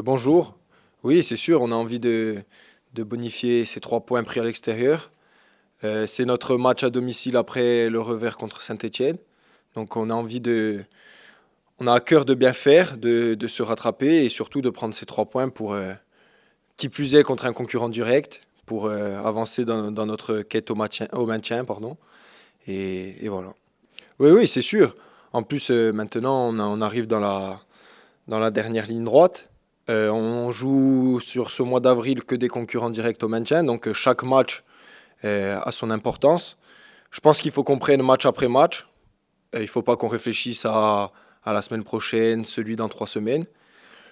Bonjour. Oui, c'est sûr, on a envie de bonifier ces 3 points pris à l'extérieur. C'est notre match à domicile après le revers contre Saint-Étienne. Donc on a à cœur de bien faire, de se rattraper et surtout de prendre ces 3 points pour, qui plus est contre un concurrent direct, pour avancer dans notre quête au maintien, pardon. Et voilà. Oui, oui, c'est sûr. En plus, maintenant, on arrive dans la dernière ligne droite. On joue sur ce mois d'avril que des concurrents directs au maintien, donc chaque match a son importance. Je pense qu'il faut qu'on prenne match après match. Il ne faut pas qu'on réfléchisse à la semaine prochaine, celui dans 3 semaines.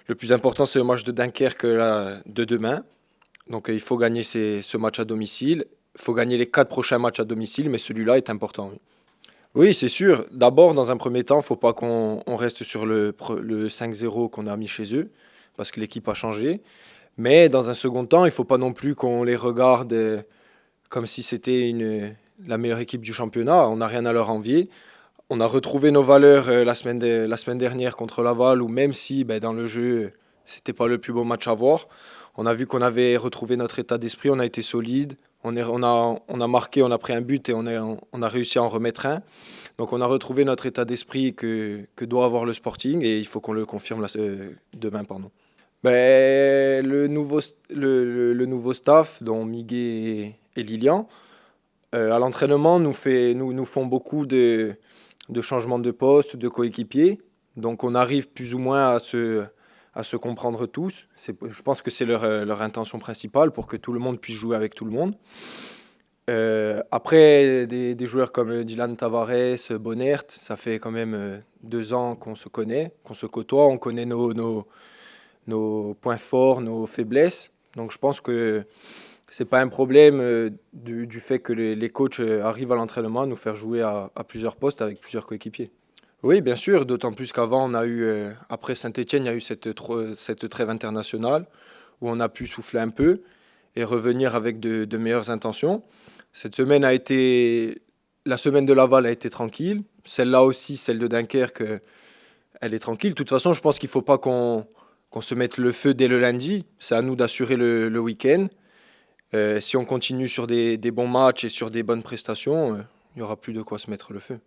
Le plus important, c'est le match de Dunkerque de demain. Donc il faut gagner ce match à domicile. Il faut gagner les 4 prochains matchs à domicile, mais celui-là est important. Oui, oui, c'est sûr. D'abord, dans un premier temps, il ne faut pas qu'on reste sur le 5-0 qu'on a mis chez eux, parce que l'équipe a changé. Mais dans un second temps, il ne faut pas non plus qu'on les regarde comme si c'était la meilleure équipe du championnat. On n'a rien à leur envier. On a retrouvé nos valeurs la semaine dernière contre Laval, où même si ben, dans le jeu, c'était pas le plus beau match à voir, on a vu qu'on avait retrouvé notre état d'esprit, on a été solide, on a marqué, on a pris un but et on a réussi à en remettre un. Donc on a retrouvé notre état d'esprit que doit avoir le Sporting et il faut qu'on le confirme demain. Pardon. Ben, le nouveau staff, dont Miguel et Lilian, à l'entraînement, nous font beaucoup de changements de poste, de coéquipiers. Donc on arrive plus ou moins à se comprendre tous. Je pense que c'est leur intention principale pour que tout le monde puisse jouer avec tout le monde. Après, des joueurs comme Dylan Tavares, Bonnert, ça fait quand même 2 ans qu'on se connaît, qu'on se côtoie, on connaît nos points forts, nos faiblesses. Donc je pense que c'est pas un problème du fait que les coachs arrivent à l'entraînement à nous faire jouer à plusieurs postes avec plusieurs coéquipiers. Oui, bien sûr, d'autant plus qu'avant, après Saint-Étienne, il y a eu cette trêve internationale où on a pu souffler un peu et revenir avec de meilleures intentions. Cette semaine a été, la semaine de Laval a été tranquille. Celle-là aussi, celle de Dunkerque, elle est tranquille. De toute façon, je pense qu'il ne faut pas qu'on se mette le feu dès le lundi. C'est à nous d'assurer le week-end. Si on continue sur des bons matchs et sur des bonnes prestations, il n'y aura plus de quoi se mettre le feu.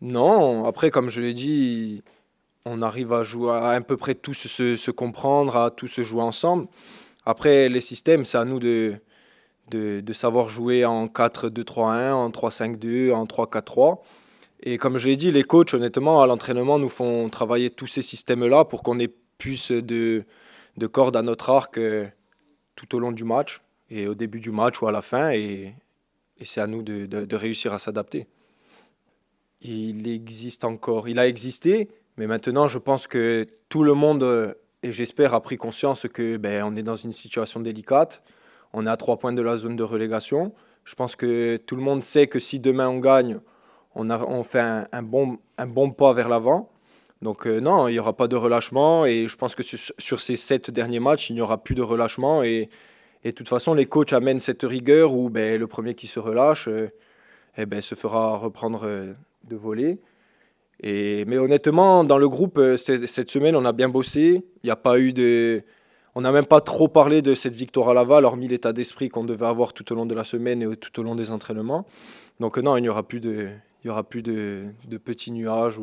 Non, après, comme je l'ai dit, on arrive à jouer à peu près tous se comprendre, à tous se jouer ensemble. Après, les systèmes, c'est à nous de savoir jouer en 4-2-3-1, en 3-5-2, en 3-4-3. Et comme je l'ai dit, les coachs, honnêtement, à l'entraînement, nous font travailler tous ces systèmes-là pour qu'on ait plus de cordes à notre arc tout au long du match, et au début du match ou à la fin. Et c'est à nous de réussir à s'adapter. Il existe encore, il a existé, mais maintenant je pense que tout le monde, et j'espère, a pris conscience que ben, on est dans une situation délicate. On est à 3 points de la zone de relégation. Je pense que tout le monde sait que si demain on gagne, on fait un bon pas vers l'avant. Donc non, il n'y aura pas de relâchement et je pense que sur ces 7 derniers matchs, il n'y aura plus de relâchement et de toute façon, les coachs amènent cette rigueur où ben, le premier qui se relâche eh ben, se fera reprendre de voler. Mais honnêtement, dans le groupe, cette semaine, on a bien bossé. Il n'y a pas eu de. On n'a même pas trop parlé de cette victoire à Laval, hormis l'état d'esprit qu'on devait avoir tout au long de la semaine et tout au long des entraînements. Donc non, il n'y aura plus de petits nuages.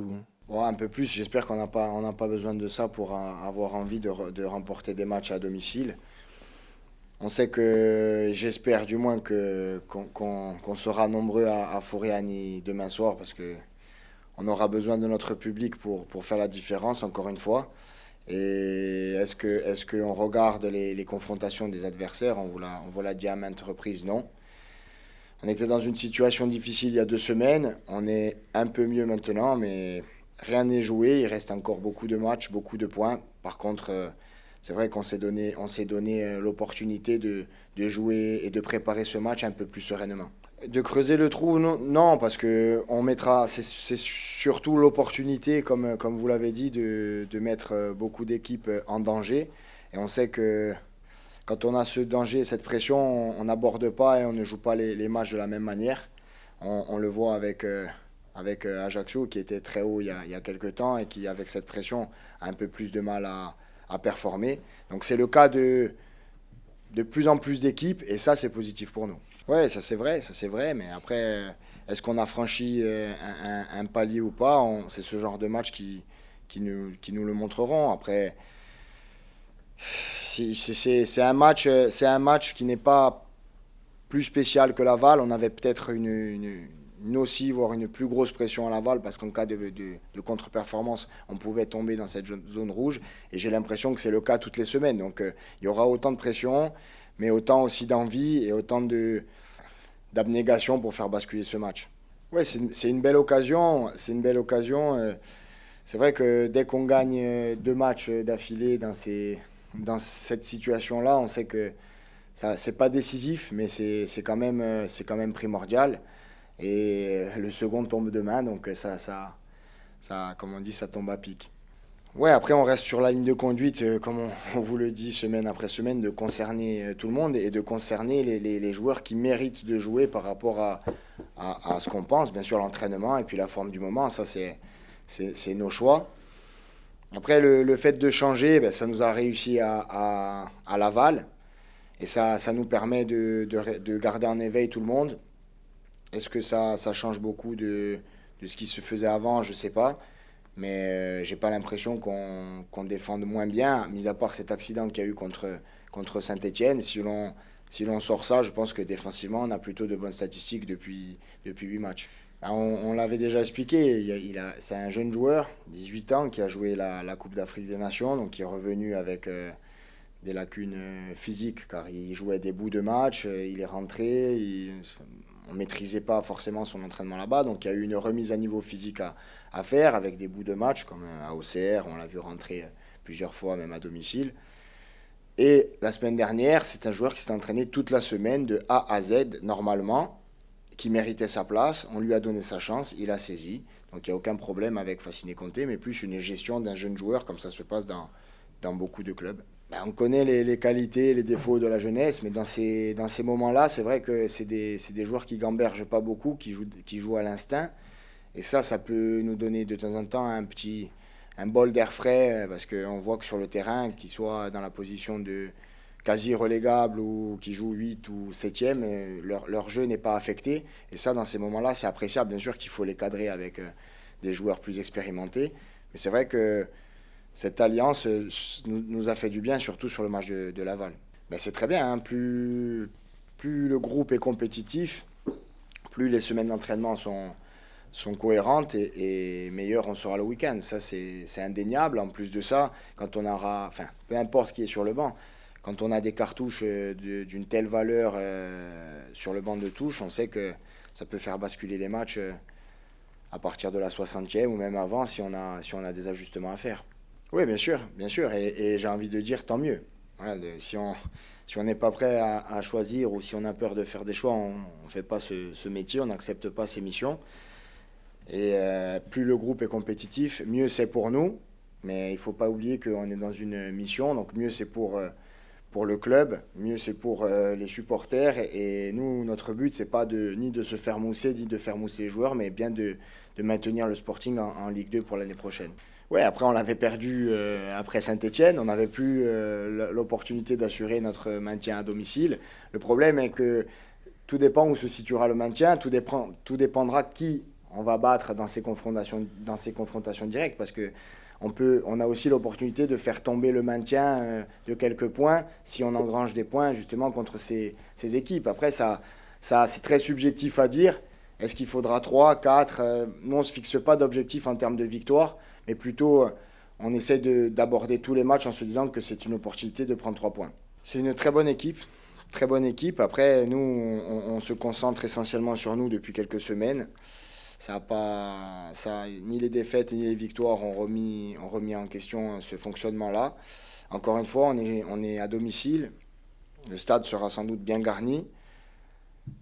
Bon, un peu plus, j'espère qu'on n'a pas besoin de ça pour avoir envie de remporter des matchs à domicile. On sait que, j'espère du moins qu'on sera nombreux à Foriani demain soir parce que on aura besoin de notre public pour faire la différence, encore une fois. Et est-ce qu'on regarde les confrontations des adversaires? On vous l'a dit à maintes reprises, non. On était dans une situation difficile il y a 2 semaines. On est un peu mieux maintenant, mais rien n'est joué. Il reste encore beaucoup de matchs, beaucoup de points. Par contre, c'est vrai qu'on s'est donné l'opportunité de jouer et de préparer ce match un peu plus sereinement. De creuser le trou, non, non, parce que c'est surtout l'opportunité, comme vous l'avez dit, de mettre beaucoup d'équipes en danger. Et on sait que quand on a ce danger, cette pression, on n'aborde pas et on ne joue pas les matchs de la même manière. On le voit avec Ajaccio, qui était très haut il y a quelques temps et qui, avec cette pression, a un peu plus de mal à performer. Donc c'est le cas de plus en plus d'équipes et ça c'est positif pour nous. Ouais, ça c'est vrai, mais après, est-ce qu'on a franchi un palier ou pas? C'est ce genre de match qui nous le montreront. Après, c'est un match qui n'est pas plus spécial que Laval. On avait peut-être une aussi, voire une plus grosse pression à Laval parce qu'en cas de contre-performance, on pouvait tomber dans cette zone rouge. Et j'ai l'impression que c'est le cas toutes les semaines. Donc il y aura autant de pression, mais autant aussi d'envie et autant d'abnégation pour faire basculer ce match. Ouais, c'est une belle occasion. C'est une belle occasion. C'est vrai que dès qu'on gagne 2 matchs d'affilée dans cette situation-là, on sait que ça, c'est pas décisif, mais c'est quand même primordial. Et le second tombe demain, donc comme on dit, ça tombe à pic. Ouais, après on reste sur la ligne de conduite, comme on vous le dit semaine après semaine, de concerner tout le monde et de concerner les joueurs qui méritent de jouer par rapport à ce qu'on pense, bien sûr l'entraînement et puis la forme du moment, ça c'est nos choix. Après le fait de changer, ben, ça nous a réussi à Laval et ça nous permet de garder en éveil tout le monde. Est-ce que ça change beaucoup de ce qui se faisait avant? Je ne sais pas. Mais j'ai pas l'impression qu'on défende moins bien, mis à part cet accident qu'il y a eu contre Saint-Étienne. Si l'on sort ça, je pense que défensivement, on a plutôt de bonnes statistiques depuis 8 matchs. On l'avait déjà expliqué, c'est un jeune joueur, 18 ans, qui a joué la Coupe d'Afrique des Nations, donc qui est revenu avec des lacunes physiques, car il jouait des bouts de match, il est rentré, on ne maîtrisait pas forcément son entraînement là-bas, donc il y a eu une remise à niveau physique à faire avec des bouts de match, comme à OCR, on l'a vu rentrer plusieurs fois, même à domicile. Et la semaine dernière, c'est un joueur qui s'est entraîné toute la semaine de A à Z, normalement, qui méritait sa place, on lui a donné sa chance, il a saisi, donc il n'y a aucun problème avec Fasciné Conté, mais plus une gestion d'un jeune joueur, comme ça se passe dans beaucoup de clubs. On connaît les qualités, les défauts de la jeunesse, mais dans ces moments-là, c'est vrai que c'est des joueurs qui gambergent pas beaucoup, qui jouent à l'instinct. Et ça peut nous donner de temps en temps un bol d'air frais, parce qu'on voit que sur le terrain, qu'ils soient dans la position de quasi relégable ou qui jouent 8 ou 7e, leur jeu n'est pas affecté. Et ça, dans ces moments-là, c'est appréciable. Bien sûr qu'il faut les cadrer avec des joueurs plus expérimentés. Mais c'est vrai que cette alliance nous a fait du bien, surtout sur le match de Laval. Ben, c'est très bien, hein. Plus le groupe est compétitif, plus les semaines d'entraînement sont cohérentes et meilleur on sera le week-end. Ça, c'est indéniable. En plus de ça, quand on aura, enfin, peu importe qui est sur le banc, quand on a des cartouches d'une telle valeur sur le banc de touche, on sait que ça peut faire basculer les matchs à partir de la 60e ou même avant si on a des ajustements à faire. Oui, bien sûr, et j'ai envie de dire tant mieux. Voilà, si on n'est pas prêt à choisir ou si on a peur de faire des choix, on ne fait pas ce métier, on n'accepte pas ces missions. Et plus le groupe est compétitif, mieux c'est pour nous. Mais il ne faut pas oublier qu'on est dans une mission, donc mieux c'est pour le club, mieux c'est pour les supporters. Et nous, notre but, c'est pas ni de se faire mousser, ni de faire mousser les joueurs, mais bien de maintenir le Sporting en Ligue 2 pour l'année prochaine. Ouais, après on l'avait perdu après Saint-Étienne, on n'avait plus l'opportunité d'assurer notre maintien à domicile. Le problème est que tout dépend où se situera le maintien, tout dépendra qui on va battre dans ces confrontations directes, parce que on a aussi l'opportunité de faire tomber le maintien de quelques points si on engrange des points justement contre ces équipes. Après, ça c'est très subjectif à dire. Est-ce qu'il faudra 3, 4 Nous, on ne se fixe pas d'objectif en termes de victoire, mais plutôt on essaie d'aborder tous les matchs en se disant que c'est une opportunité de prendre 3 points. C'est une très bonne équipe. Très bonne équipe. Après, nous, on se concentre essentiellement sur nous depuis quelques semaines. Ni les défaites ni les victoires ont remis en question ce fonctionnement-là. Encore une fois, on est à domicile. Le stade sera sans doute bien garni.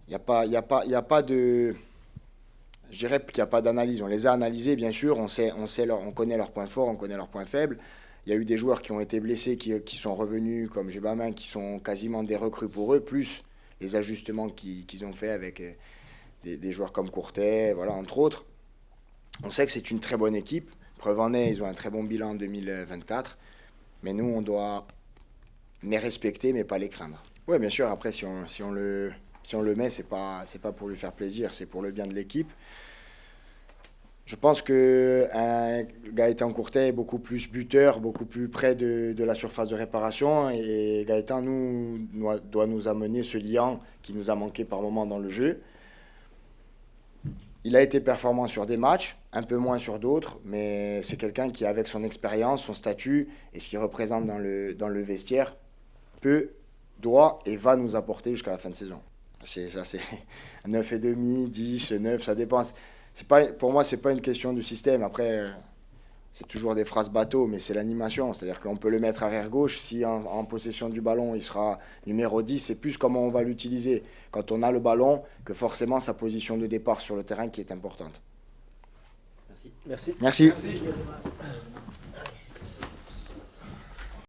Il n'y a pas de... Je dirais qu'il n'y a pas d'analyse. On les a analysés, bien sûr. On connaît leurs points forts, on connaît leurs points faibles. Il y a eu des joueurs qui ont été blessés, qui sont revenus, comme Gébamin, qui sont quasiment des recrues pour eux, plus les ajustements qu'ils ont fait avec des joueurs comme Courtet, voilà, entre autres. On sait que c'est une très bonne équipe. Preuve en est, ils ont un très bon bilan en 2024. Mais nous, on doit les respecter, mais pas les craindre. Oui, bien sûr, après, si on le met, c'est pas pour lui faire plaisir, c'est pour le bien de l'équipe. Je pense qu'un Gaëtan Courtet est beaucoup plus buteur, beaucoup plus près de la surface de réparation. Et Gaëtan doit nous amener ce lien qui nous a manqué par moment dans le jeu. Il a été performant sur des matchs, un peu moins sur d'autres, mais c'est quelqu'un qui, avec son expérience, son statut et ce qu'il représente dans le vestiaire, peut, doit et va nous apporter jusqu'à la fin de saison. C'est 9,5, 10, 9, ça dépend. Pour moi, ce n'est pas une question de système. Après, c'est toujours des phrases bateau, mais c'est l'animation. C'est-à-dire qu'on peut le mettre arrière gauche. Si en possession du ballon, il sera numéro 10, c'est plus comment on va l'utiliser quand on a le ballon que forcément sa position de départ sur le terrain qui est importante. Merci. Merci.